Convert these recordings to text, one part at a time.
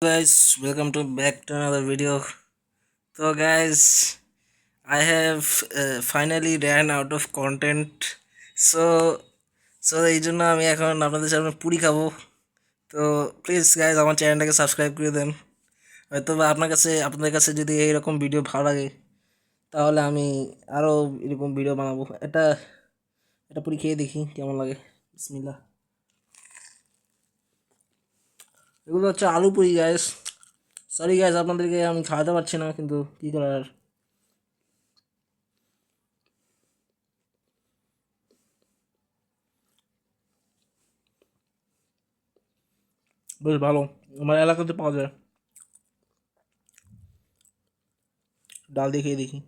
Guys, welcome to back to another video. So guys, I have finally ran out of content. So এই জন্য আমি এখন আপনাদের সামনে পুরি খাবো। তো প্লিজ গাইজ আমার চ্যানেলটাকে সাবস্ক্রাইব করে দেন। হয়তো বা আপনাদের কাছে যদি এইরকম ভিডিও ভালো লাগে তাহলে আমি আরও এরকম ভিডিও বানাবো। এটা পুরি খেয়ে দেখি কেমন লাগে। বিসমিল্লাহ। এগুলো হচ্ছে আলু পুরি গাইজ। সরি গাইজ, আপনাদেরকে আমি খাওয়াতে পারছি না, কিন্তু কী করার। বেশ ভালো, আমার এলাকাতে পাওয়া যায়। ডাল দিয়ে খেয়ে দেখি।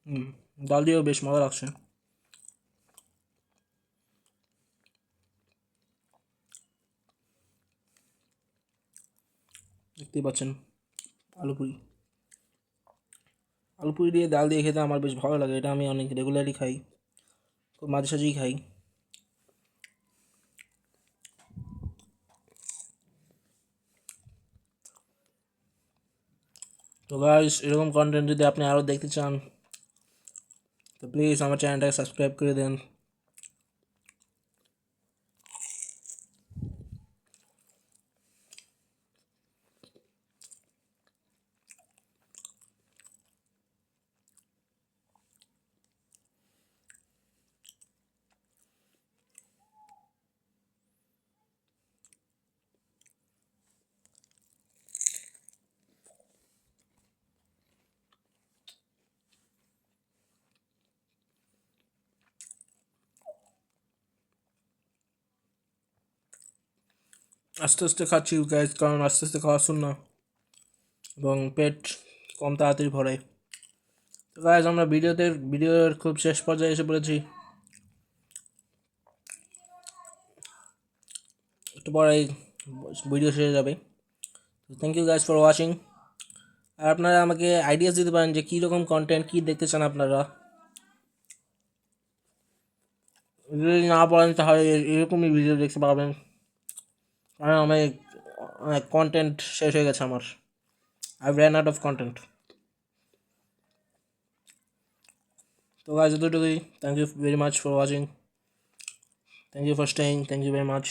হুম, ডাল দিয়েও বেশ মজা লাগছে। দেখতেই পাচ্ছেন আলু পুরি। আলু পুরি দিয়ে ডাল দিয়ে খেতে আমার বেশ ভালো লাগে, এটা আমি অনেক রেগুলারলি খাই, খুব মাঝে সাঝেই খাই। তো গাইস, এরকম কন্টেন্ট যদি আপনি আরও দেখতে চান তো প্লিজ আমার চ্যানেলটাকে সাবস্ক্রাইব করে দেন। আস্তে আস্তে খাচ্ছি গাইস, কারণ আস্তে আস্তে খাওয়া শুন না, এবং পেট কম তাড়াতাড়ি ভরে। তো গাইস, আমরা ভিডিওর খুব শেষ পর্যায়ে এসে পড়েছি। একটু পরেই ভিডিও শেষ হয়ে যাবে। তো thank you guys for watching. আর আপনারা আমাকে আইডিয়াস দিতে পারেন যে কীরকম কন্টেন্ট কী দেখতে চান আপনারা। যদি না পারেন তাহলে এরকমই ভিডিও দেখতে পাবেন, কারণ আমি কন্টেন্ট শেষ হয়ে গেছে আমার। I ran out of content. তো গাইজ, এতটুকুই। Thank you very much for watching. Thank you for staying. Thank you very much.